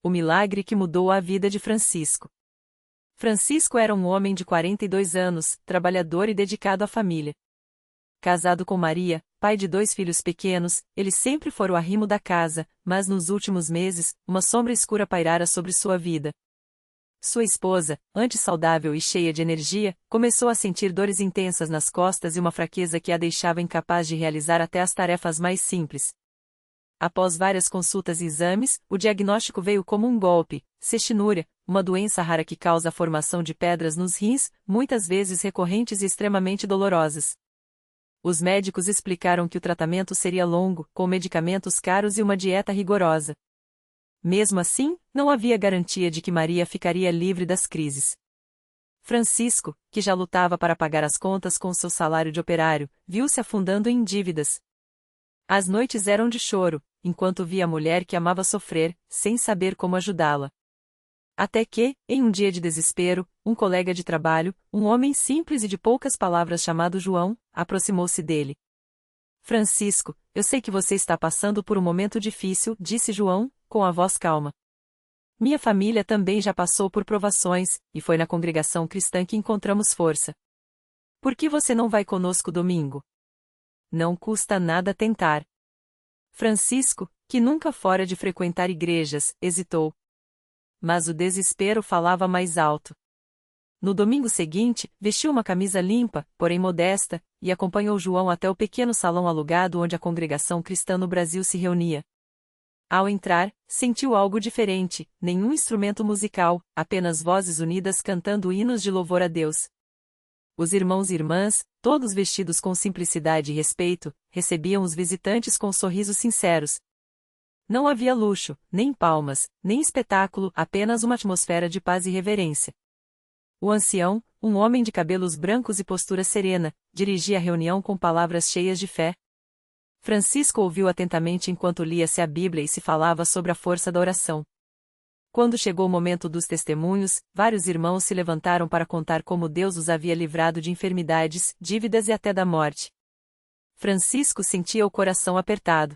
O milagre que mudou a vida de Francisco. Francisco era um homem de 42 anos, trabalhador e dedicado à família. Casado com Maria, pai de 2 filhos pequenos, ele sempre foi o arrimo da casa, mas nos últimos meses, uma sombra escura pairara sobre sua vida. Sua esposa, antes saudável e cheia de energia, começou a sentir dores intensas nas costas e uma fraqueza que a deixava incapaz de realizar até as tarefas mais simples. Após várias consultas e exames, o diagnóstico veio como um golpe: cestinúria, uma doença rara que causa a formação de pedras nos rins, muitas vezes recorrentes e extremamente dolorosas. Os médicos explicaram que o tratamento seria longo, com medicamentos caros e uma dieta rigorosa. Mesmo assim, não havia garantia de que Maria ficaria livre das crises. Francisco, que já lutava para pagar as contas com seu salário de operário, viu-se afundando em dívidas. As noites eram de choro, enquanto via a mulher que amava sofrer, sem saber como ajudá-la. Até que, em um dia de desespero, um colega de trabalho, um homem simples e de poucas palavras chamado João, aproximou-se dele. Francisco, eu sei que você está passando por um momento difícil, disse João, com a voz calma. Minha família também já passou por provações, e foi na congregação cristã que encontramos força. Por que você não vai conosco domingo? Não custa nada tentar. Francisco, que nunca fora de frequentar igrejas, hesitou. Mas o desespero falava mais alto. No domingo seguinte, vestiu uma camisa limpa, porém modesta, e acompanhou João até o pequeno salão alugado onde a congregação cristã no Brasil se reunia. Ao entrar, sentiu algo diferente: nenhum instrumento musical, apenas vozes unidas cantando hinos de louvor a Deus. Os irmãos e irmãs, todos vestidos com simplicidade e respeito, recebiam os visitantes com sorrisos sinceros. Não havia luxo, nem palmas, nem espetáculo, apenas uma atmosfera de paz e reverência. O ancião, um homem de cabelos brancos e postura serena, dirigia a reunião com palavras cheias de fé. Francisco ouviu atentamente enquanto lia-se a Bíblia e se falava sobre a força da oração. Quando chegou o momento dos testemunhos, vários irmãos se levantaram para contar como Deus os havia livrado de enfermidades, dívidas e até da morte. Francisco sentia o coração apertado.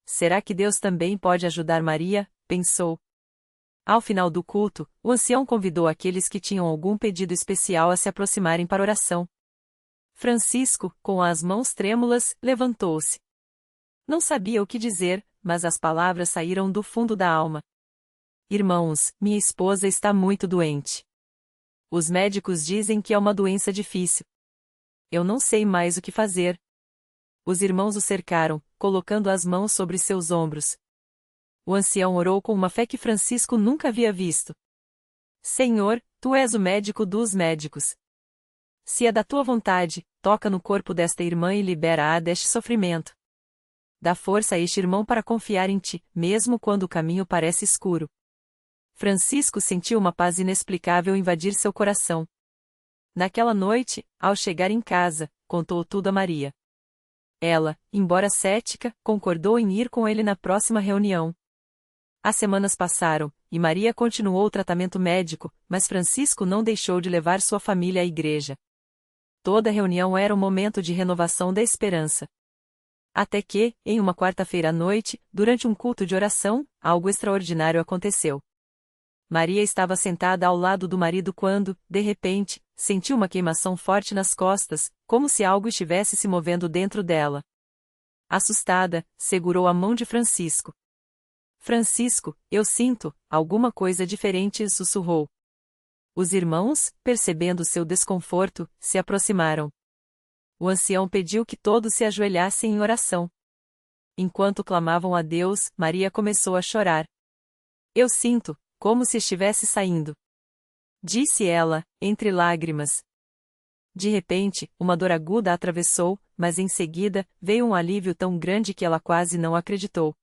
Será que Deus também pode ajudar Maria? Pensou. Ao final do culto, o ancião convidou aqueles que tinham algum pedido especial a se aproximarem para oração. Francisco, com as mãos trêmulas, levantou-se. Não sabia o que dizer, mas as palavras saíram do fundo da alma. Irmãos, minha esposa está muito doente. Os médicos dizem que é uma doença difícil. Eu não sei mais o que fazer. Os irmãos o cercaram, colocando as mãos sobre seus ombros. O ancião orou com uma fé que Francisco nunca havia visto. Senhor, tu és o médico dos médicos. Se é da tua vontade, toca no corpo desta irmã e libera-a deste sofrimento. Dá força a este irmão para confiar em ti, mesmo quando o caminho parece escuro. Francisco sentiu uma paz inexplicável invadir seu coração. Naquela noite, ao chegar em casa, contou tudo a Maria. Ela, embora cética, concordou em ir com ele na próxima reunião. As semanas passaram, e Maria continuou o tratamento médico, mas Francisco não deixou de levar sua família à igreja. Toda reunião era um momento de renovação da esperança. Até que, em uma quarta-feira à noite, durante um culto de oração, algo extraordinário aconteceu. Maria estava sentada ao lado do marido quando, de repente, sentiu uma queimação forte nas costas, como se algo estivesse se movendo dentro dela. Assustada, segurou a mão de Francisco. Francisco, eu sinto alguma coisa diferente, sussurrou. Os irmãos, percebendo seu desconforto, se aproximaram. O ancião pediu que todos se ajoelhassem em oração. Enquanto clamavam a Deus, Maria começou a chorar. Eu sinto, como se estivesse saindo. Disse ela, entre lágrimas. De repente, uma dor aguda a atravessou, mas em seguida, veio um alívio tão grande que ela quase não acreditou.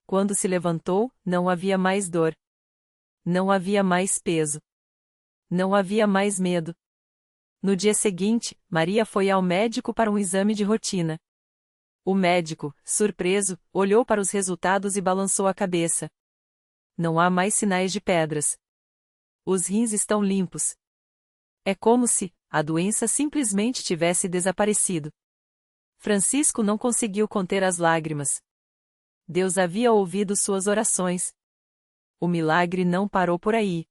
Quando se levantou, não havia mais dor. Não havia mais peso. Não havia mais medo. No dia seguinte, Maria foi ao médico para um exame de rotina. O médico, surpreso, olhou para os resultados e balançou a cabeça. Não há mais sinais de pedras. Os rins estão limpos. É como se a doença simplesmente tivesse desaparecido. Francisco não conseguiu conter as lágrimas. Deus havia ouvido suas orações. O milagre não parou por aí.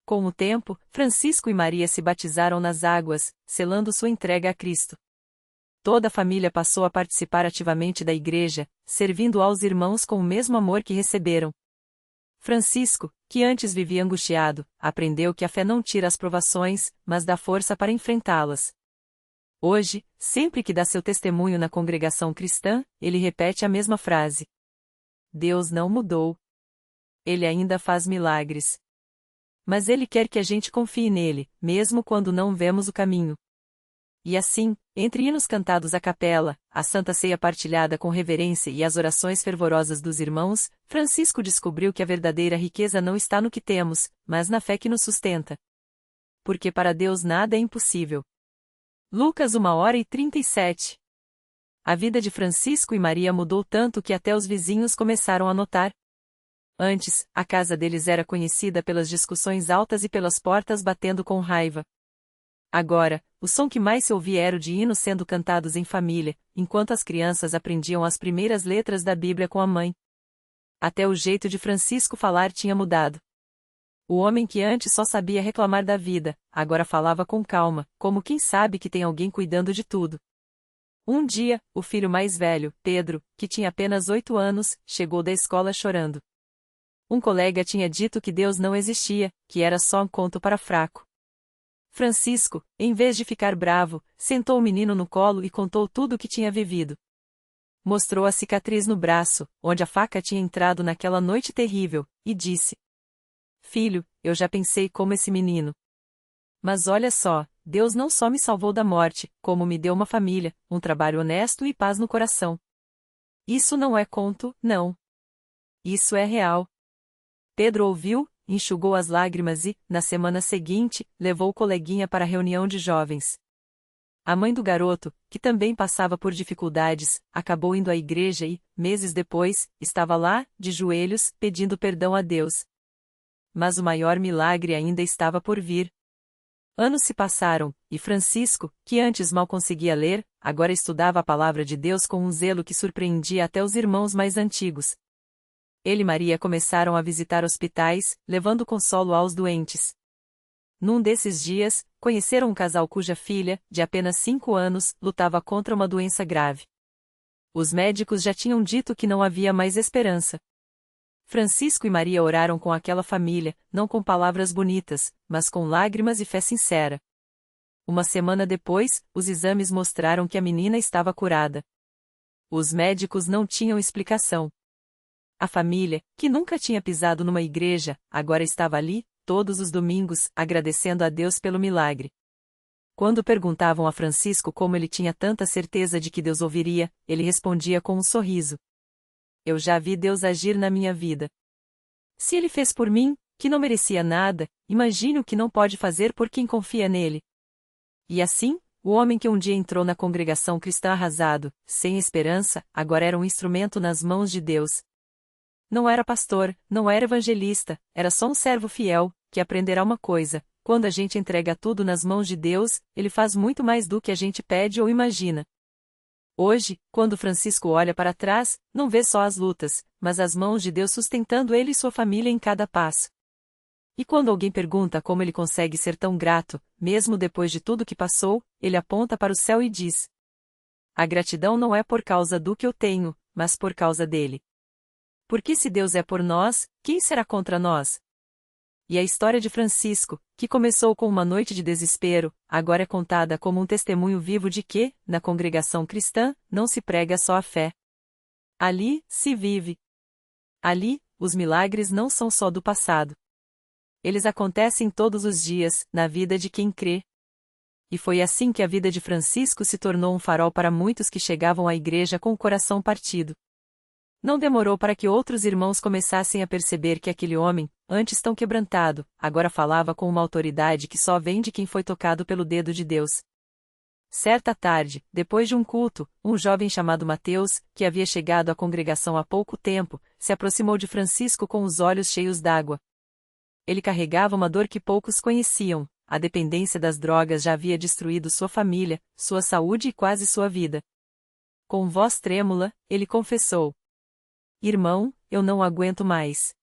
Com o tempo, Francisco e Maria se batizaram nas águas, selando sua entrega a Cristo. Toda a família passou a participar ativamente da igreja, servindo aos irmãos com o mesmo amor que receberam. Francisco, que antes vivia angustiado, aprendeu que a fé não tira as provações, mas dá força para enfrentá-las. Hoje, sempre que dá seu testemunho na congregação cristã, ele repete a mesma frase: Deus não mudou. Ele ainda faz milagres. Mas Ele quer que a gente confie nele, mesmo quando não vemos o caminho. E assim, entre hinos cantados à capela, a Santa Ceia partilhada com reverência e as orações fervorosas dos irmãos, Francisco descobriu que a verdadeira riqueza não está no que temos, mas na fé que nos sustenta. Porque para Deus nada é impossível. Lucas 1h37. A vida de Francisco e Maria mudou tanto que até os vizinhos começaram a notar. Antes, a casa deles era conhecida pelas discussões altas e pelas portas batendo com raiva. Agora, o som que mais se ouvia era o de hinos sendo cantados em família, enquanto as crianças aprendiam as primeiras letras da Bíblia com a mãe. Até o jeito de Francisco falar tinha mudado. O homem que antes só sabia reclamar da vida, agora falava com calma, como quem sabe que tem alguém cuidando de tudo. Um dia, o filho mais velho, Pedro, que tinha apenas 8 anos, chegou da escola chorando. Um colega tinha dito que Deus não existia, que era só um conto para fraco. Francisco, em vez de ficar bravo, sentou o menino no colo e contou tudo o que tinha vivido. Mostrou a cicatriz no braço, onde a faca tinha entrado naquela noite terrível, e disse: Filho, eu já pensei como esse menino. Mas olha só, Deus não só me salvou da morte, como me deu uma família, um trabalho honesto e paz no coração. Isso não é conto, não. Isso é real. Pedro ouviu, enxugou as lágrimas e, na semana seguinte, levou o coleguinha para a reunião de jovens. A mãe do garoto, que também passava por dificuldades, acabou indo à igreja e, meses depois, estava lá, de joelhos, pedindo perdão a Deus. Mas o maior milagre ainda estava por vir. Anos se passaram, e Francisco, que antes mal conseguia ler, agora estudava a palavra de Deus com um zelo que surpreendia até os irmãos mais antigos. Ele e Maria começaram a visitar hospitais, levando consolo aos doentes. Num desses dias, conheceram um casal cuja filha, de apenas 5 anos, lutava contra uma doença grave. Os médicos já tinham dito que não havia mais esperança. Francisco e Maria oraram com aquela família, não com palavras bonitas, mas com lágrimas e fé sincera. Uma semana depois, os exames mostraram que a menina estava curada. Os médicos não tinham explicação. A família, que nunca tinha pisado numa igreja, agora estava ali, todos os domingos, agradecendo a Deus pelo milagre. Quando perguntavam a Francisco como ele tinha tanta certeza de que Deus ouviria, ele respondia com um sorriso: Eu já vi Deus agir na minha vida. Se ele fez por mim, que não merecia nada, imagine o que não pode fazer por quem confia nele. E assim, o homem que um dia entrou na congregação cristã arrasado, sem esperança, agora era um instrumento nas mãos de Deus. Não era pastor, não era evangelista, era só um servo fiel, que aprenderá uma coisa: quando a gente entrega tudo nas mãos de Deus, Ele faz muito mais do que a gente pede ou imagina. Hoje, quando Francisco olha para trás, não vê só as lutas, mas as mãos de Deus sustentando ele e sua família em cada passo. E quando alguém pergunta como ele consegue ser tão grato, mesmo depois de tudo que passou, ele aponta para o céu e diz: A gratidão não é por causa do que eu tenho, mas por causa dele. Porque se Deus é por nós, quem será contra nós? E a história de Francisco, que começou com uma noite de desespero, agora é contada como um testemunho vivo de que, na congregação cristã, não se prega só a fé. Ali, se vive. Ali, os milagres não são só do passado. Eles acontecem todos os dias, na vida de quem crê. E foi assim que a vida de Francisco se tornou um farol para muitos que chegavam à igreja com o coração partido. Não demorou para que outros irmãos começassem a perceber que aquele homem, antes tão quebrantado, agora falava com uma autoridade que só vem de quem foi tocado pelo dedo de Deus. Certa tarde, depois de um culto, um jovem chamado Mateus, que havia chegado à congregação há pouco tempo, se aproximou de Francisco com os olhos cheios d'água. Ele carregava uma dor que poucos conheciam: a dependência das drogas já havia destruído sua família, sua saúde e quase sua vida. Com voz trêmula, ele confessou: Irmão, eu não aguento mais.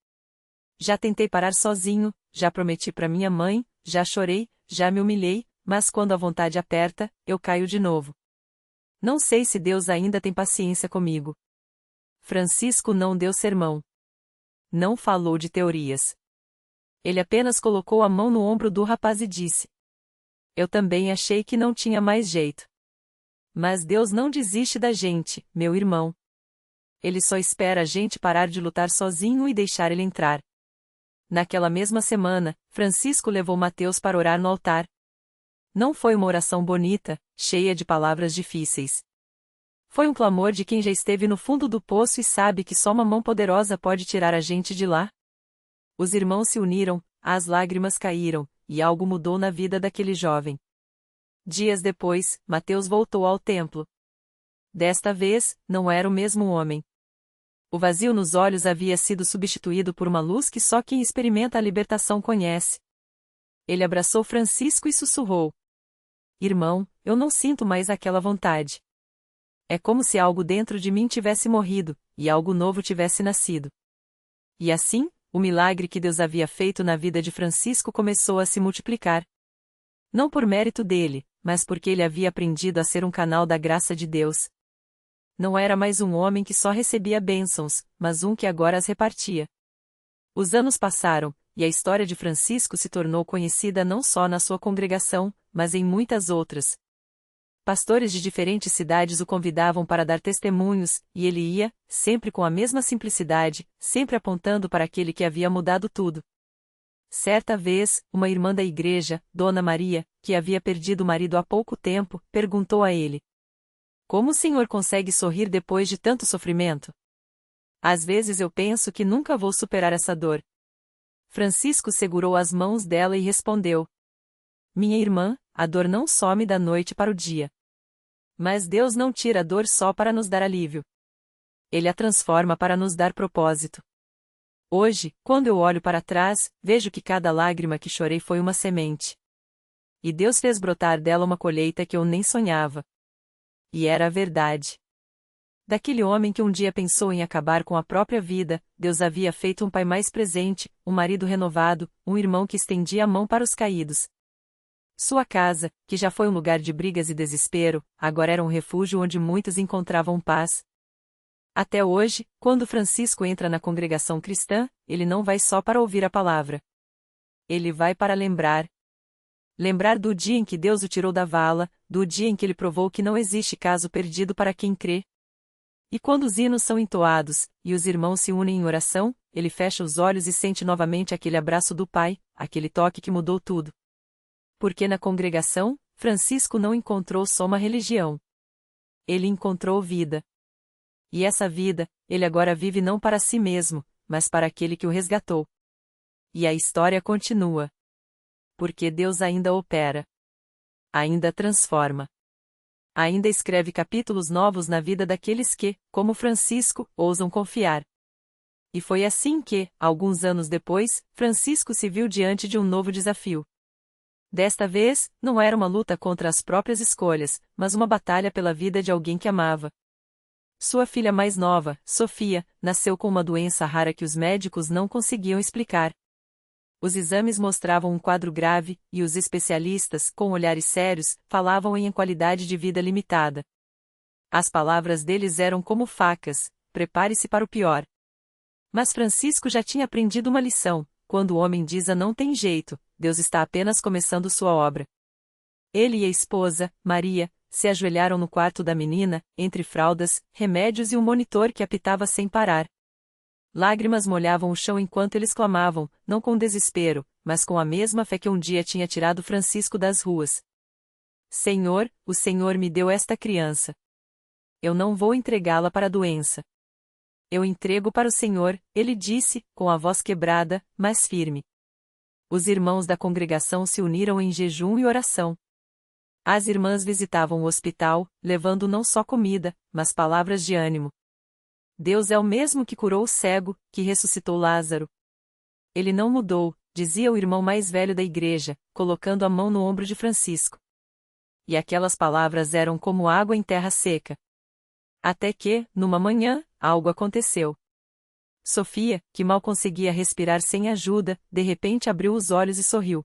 Já tentei parar sozinho, já prometi para minha mãe, já chorei, já me humilhei, mas quando a vontade aperta, eu caio de novo. Não sei se Deus ainda tem paciência comigo. Francisco não deu sermão. Não falou de teorias. Ele apenas colocou a mão no ombro do rapaz e disse: Eu também achei que não tinha mais jeito. Mas Deus não desiste da gente, meu irmão. Ele só espera a gente parar de lutar sozinho e deixar ele entrar. Naquela mesma semana, Francisco levou Mateus para orar no altar. Não foi uma oração bonita, cheia de palavras difíceis. Foi um clamor de quem já esteve no fundo do poço e sabe que só uma mão poderosa pode tirar a gente de lá. Os irmãos se uniram, as lágrimas caíram, e algo mudou na vida daquele jovem. Dias depois, Mateus voltou ao templo. Desta vez, não era o mesmo homem. O vazio nos olhos havia sido substituído por uma luz que só quem experimenta a libertação conhece. Ele abraçou Francisco e sussurrou: Irmão, eu não sinto mais aquela vontade. É como se algo dentro de mim tivesse morrido, e algo novo tivesse nascido. E assim, o milagre que Deus havia feito na vida de Francisco começou a se multiplicar. Não por mérito dele, mas porque ele havia aprendido a ser um canal da graça de Deus. Não era mais um homem que só recebia bênçãos, mas um que agora as repartia. Os anos passaram, e a história de Francisco se tornou conhecida não só na sua congregação, mas em muitas outras. Pastores de diferentes cidades o convidavam para dar testemunhos, e ele ia, sempre com a mesma simplicidade, sempre apontando para aquele que havia mudado tudo. Certa vez, uma irmã da igreja, Dona Maria, que havia perdido o marido há pouco tempo, perguntou a ele: Como o senhor consegue sorrir depois de tanto sofrimento? Às vezes eu penso que nunca vou superar essa dor. Francisco segurou as mãos dela e respondeu: Minha irmã, a dor não some da noite para o dia. Mas Deus não tira a dor só para nos dar alívio. Ele a transforma para nos dar propósito. Hoje, quando eu olho para trás, vejo que cada lágrima que chorei foi uma semente. E Deus fez brotar dela uma colheita que eu nem sonhava. E era a verdade. Daquele homem que um dia pensou em acabar com a própria vida, Deus havia feito um pai mais presente, um marido renovado, um irmão que estendia a mão para os caídos. Sua casa, que já foi um lugar de brigas e desespero, agora era um refúgio onde muitos encontravam paz. Até hoje, quando Francisco entra na congregação cristã, ele não vai só para ouvir a palavra. Ele vai para lembrar. Lembrar do dia em que Deus o tirou da vala, do dia em que ele provou que não existe caso perdido para quem crê. E quando os hinos são entoados, e os irmãos se unem em oração, ele fecha os olhos e sente novamente aquele abraço do Pai, aquele toque que mudou tudo. Porque na congregação, Francisco não encontrou só uma religião. Ele encontrou vida. E essa vida, ele agora vive não para si mesmo, mas para aquele que o resgatou. E a história continua. Porque Deus ainda opera. Ainda transforma. Ainda escreve capítulos novos na vida daqueles que, como Francisco, ousam confiar. E foi assim que, alguns anos depois, Francisco se viu diante de um novo desafio. Desta vez, não era uma luta contra as próprias escolhas, mas uma batalha pela vida de alguém que amava. Sua filha mais nova, Sofia, nasceu com uma doença rara que os médicos não conseguiam explicar. Os exames mostravam um quadro grave, e os especialistas, com olhares sérios, falavam em qualidade de vida limitada. As palavras deles eram como facas: prepare-se para o pior. Mas Francisco já tinha aprendido uma lição: quando o homem diz não tem jeito, Deus está apenas começando sua obra. Ele e a esposa, Maria, se ajoelharam no quarto da menina, entre fraldas, remédios e um monitor que apitava sem parar. Lágrimas molhavam o chão enquanto eles clamavam, não com desespero, mas com a mesma fé que um dia tinha tirado Francisco das ruas. Senhor, o Senhor me deu esta criança. Eu não vou entregá-la para a doença. Eu entrego para o Senhor, ele disse, com a voz quebrada, mas firme. Os irmãos da congregação se uniram em jejum e oração. As irmãs visitavam o hospital, levando não só comida, mas palavras de ânimo. Deus é o mesmo que curou o cego, que ressuscitou Lázaro. Ele não mudou, dizia o irmão mais velho da igreja, colocando a mão no ombro de Francisco. E aquelas palavras eram como água em terra seca. Até que, numa manhã, algo aconteceu. Sofia, que mal conseguia respirar sem ajuda, de repente abriu os olhos e sorriu.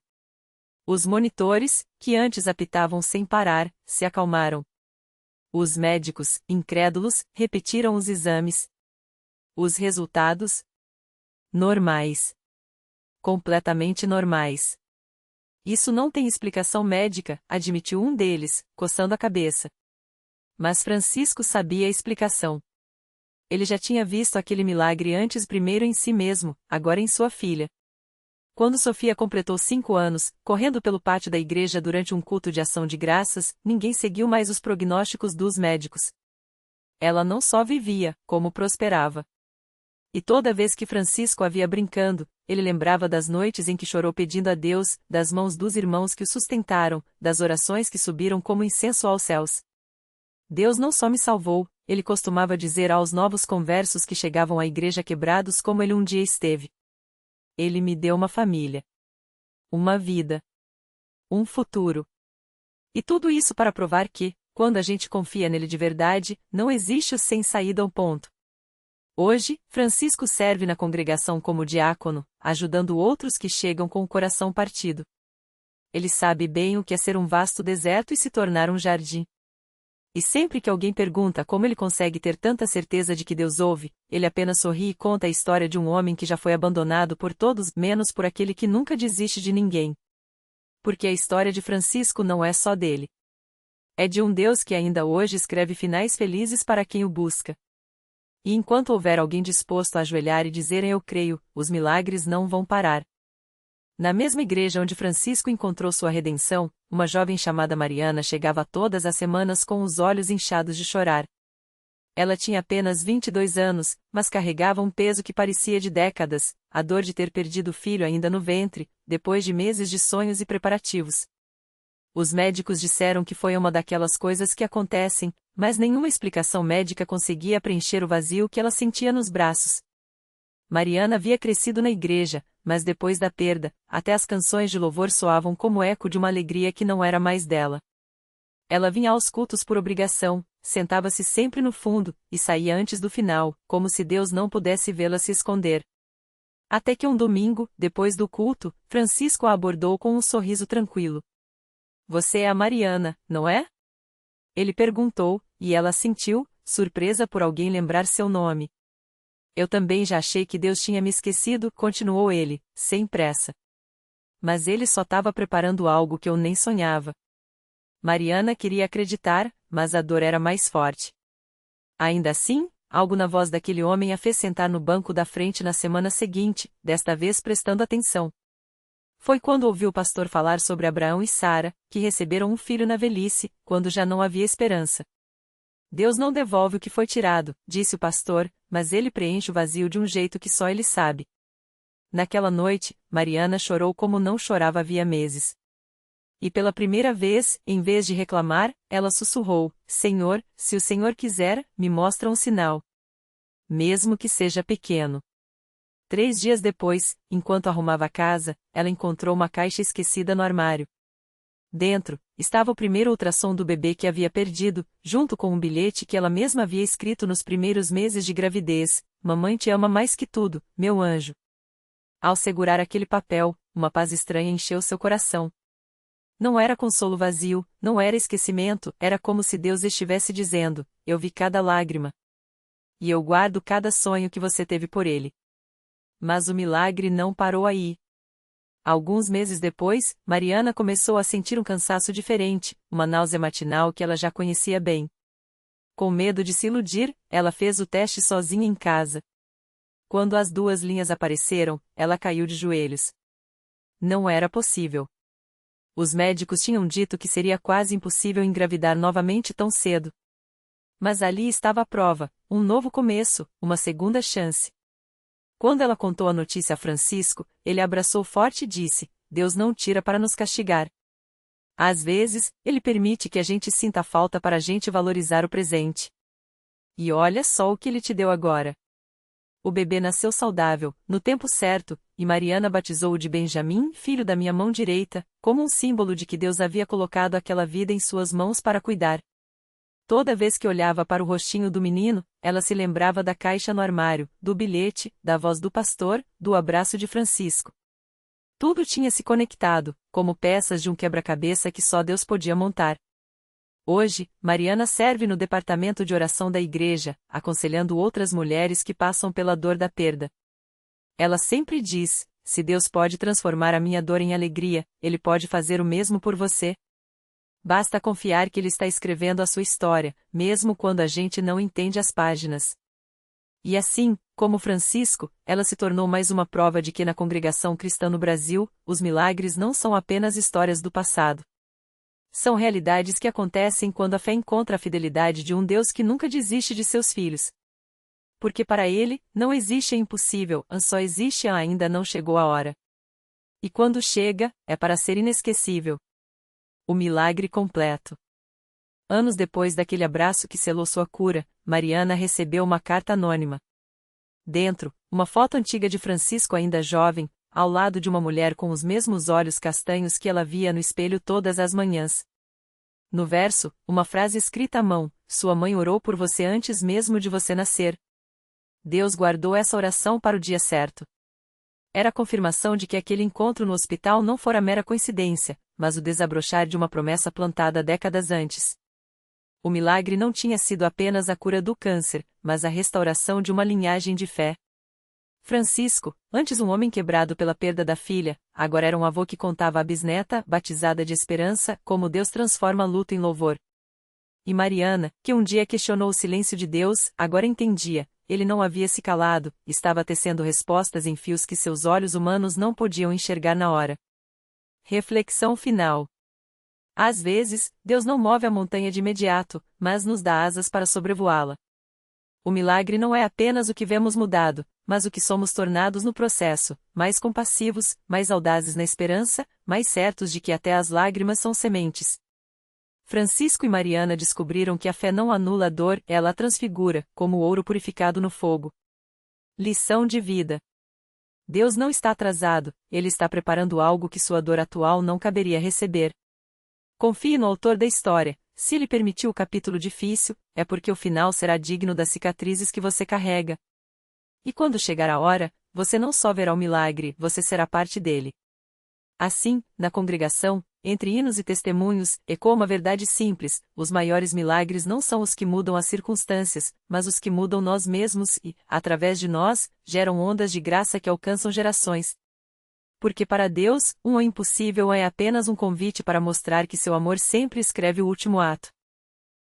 Os monitores, que antes apitavam sem parar, se acalmaram. Os médicos, incrédulos, repetiram os exames. Os resultados? Normais. Completamente normais. Isso não tem explicação médica, admitiu um deles, coçando a cabeça. Mas Francisco sabia a explicação. Ele já tinha visto aquele milagre antes, primeiro em si mesmo, agora em sua filha. Quando Sofia completou 5 anos, correndo pelo pátio da igreja durante um culto de ação de graças, ninguém seguiu mais os prognósticos dos médicos. Ela não só vivia, como prosperava. E toda vez que Francisco a via brincando, ele lembrava das noites em que chorou pedindo a Deus, das mãos dos irmãos que o sustentaram, das orações que subiram como incenso aos céus. Deus não só me salvou, ele costumava dizer aos novos conversos que chegavam à igreja quebrados como ele um dia esteve. Ele me deu uma família. Uma vida. Um futuro. E tudo isso para provar que, quando a gente confia nele de verdade, não existe o sem saída ao ponto. Hoje, Francisco serve na congregação como diácono, ajudando outros que chegam com o coração partido. Ele sabe bem o que é ser um vasto deserto e se tornar um jardim. E sempre que alguém pergunta como ele consegue ter tanta certeza de que Deus ouve, ele apenas sorri e conta a história de um homem que já foi abandonado por todos, menos por aquele que nunca desiste de ninguém. Porque a história de Francisco não é só dele. É de um Deus que ainda hoje escreve finais felizes para quem o busca. E enquanto houver alguém disposto a ajoelhar e dizer eu creio, os milagres não vão parar. Na mesma igreja onde Francisco encontrou sua redenção, uma jovem chamada Mariana chegava todas as semanas com os olhos inchados de chorar. Ela tinha apenas 22 anos, mas carregava um peso que parecia de décadas, a dor de ter perdido o filho ainda no ventre, depois de meses de sonhos e preparativos. Os médicos disseram que foi uma daquelas coisas que acontecem, mas nenhuma explicação médica conseguia preencher o vazio que ela sentia nos braços. Mariana havia crescido na igreja, mas depois da perda, até as canções de louvor soavam como eco de uma alegria que não era mais dela. Ela vinha aos cultos por obrigação, sentava-se sempre no fundo, e saía antes do final, como se Deus não pudesse vê-la se esconder. Até que um domingo, depois do culto, Francisco a abordou com um sorriso tranquilo. Você é a Mariana, não é? Ele perguntou, e ela assentiu, surpresa por alguém lembrar seu nome. Eu também já achei que Deus tinha me esquecido, continuou ele, sem pressa. Mas ele só estava preparando algo que eu nem sonhava. Mariana queria acreditar, mas a dor era mais forte. Ainda assim, algo na voz daquele homem a fez sentar no banco da frente na semana seguinte, desta vez prestando atenção. Foi quando ouviu o pastor falar sobre Abraão e Sara, que receberam um filho na velhice, quando já não havia esperança. Deus não devolve o que foi tirado, disse o pastor, mas ele preenche o vazio de um jeito que só ele sabe. Naquela noite, Mariana chorou como não chorava havia meses. E pela primeira vez, em vez de reclamar, ela sussurrou: Senhor, se o Senhor quiser, me mostra um sinal. Mesmo que seja pequeno. 3 dias depois, enquanto arrumava a casa, ela encontrou uma caixa esquecida no armário. Dentro, estava o primeiro ultrassom do bebê que havia perdido, junto com um bilhete que ela mesma havia escrito nos primeiros meses de gravidez: Mamãe te ama mais que tudo, meu anjo. Ao segurar aquele papel, uma paz estranha encheu seu coração. Não era consolo vazio, não era esquecimento, era como se Deus estivesse dizendo: eu vi cada lágrima. E eu guardo cada sonho que você teve por ele. Mas o milagre não parou aí. Alguns meses depois, Mariana começou a sentir um cansaço diferente, uma náusea matinal que ela já conhecia bem. Com medo de se iludir, ela fez o teste sozinha em casa. Quando as 2 linhas apareceram, ela caiu de joelhos. Não era possível. Os médicos tinham dito que seria quase impossível engravidar novamente tão cedo. Mas ali estava a prova, um novo começo, uma segunda chance. Quando ela contou a notícia a Francisco, ele a abraçou forte e disse: Deus não tira para nos castigar. Às vezes, ele permite que a gente sinta falta para a gente valorizar o presente. E olha só o que ele te deu agora. O bebê nasceu saudável, no tempo certo, e Mariana batizou-o de Benjamim, filho da minha mão direita, como um símbolo de que Deus havia colocado aquela vida em suas mãos para cuidar. Toda vez que olhava para o rostinho do menino, ela se lembrava da caixa no armário, do bilhete, da voz do pastor, do abraço de Francisco. Tudo tinha se conectado, como peças de um quebra-cabeça que só Deus podia montar. Hoje, Mariana serve no departamento de oração da igreja, aconselhando outras mulheres que passam pela dor da perda. Ela sempre diz: se Deus pode transformar a minha dor em alegria, Ele pode fazer o mesmo por você. Basta confiar que Ele está escrevendo a sua história, mesmo quando a gente não entende as páginas. E assim, como Francisco, ela se tornou mais uma prova de que na congregação cristã no Brasil, os milagres não são apenas histórias do passado. São realidades que acontecem quando a fé encontra a fidelidade de um Deus que nunca desiste de seus filhos. Porque para Ele, não existe impossível, só existe ainda não chegou a hora. E quando chega, é para ser inesquecível. O milagre completo. Anos depois daquele abraço que selou sua cura, Mariana recebeu uma carta anônima. Dentro, uma foto antiga de Francisco ainda jovem, ao lado de uma mulher com os mesmos olhos castanhos que ela via no espelho todas as manhãs. No verso, uma frase escrita à mão: sua mãe orou por você antes mesmo de você nascer. Deus guardou essa oração para o dia certo. Era a confirmação de que aquele encontro no hospital não fora mera coincidência, mas o desabrochar de uma promessa plantada décadas antes. O milagre não tinha sido apenas a cura do câncer, mas a restauração de uma linhagem de fé. Francisco, antes um homem quebrado pela perda da filha, agora era um avô que contava à bisneta, batizada de esperança, como Deus transforma luto em louvor. E Mariana, que um dia questionou o silêncio de Deus, agora entendia: Ele não havia se calado, estava tecendo respostas em fios que seus olhos humanos não podiam enxergar na hora. Reflexão final. Às vezes, Deus não move a montanha de imediato, mas nos dá asas para sobrevoá-la. O milagre não é apenas o que vemos mudado, mas o que somos tornados no processo, mais compassivos, mais audazes na esperança, mais certos de que até as lágrimas são sementes. Francisco e Mariana descobriram que a fé não anula a dor, ela a transfigura, como o ouro purificado no fogo. Lição de vida. Deus não está atrasado, Ele está preparando algo que sua dor atual não caberia receber. Confie no autor da história. Se ele permitiu o capítulo difícil, é porque o final será digno das cicatrizes que você carrega. E quando chegar a hora, você não só verá o milagre, você será parte dele. Assim, na congregação, entre hinos e testemunhos, ecoa uma verdade simples: os maiores milagres não são os que mudam as circunstâncias, mas os que mudam nós mesmos e, através de nós, geram ondas de graça que alcançam gerações. Porque para Deus, o impossível é apenas um convite para mostrar que seu amor sempre escreve o último ato.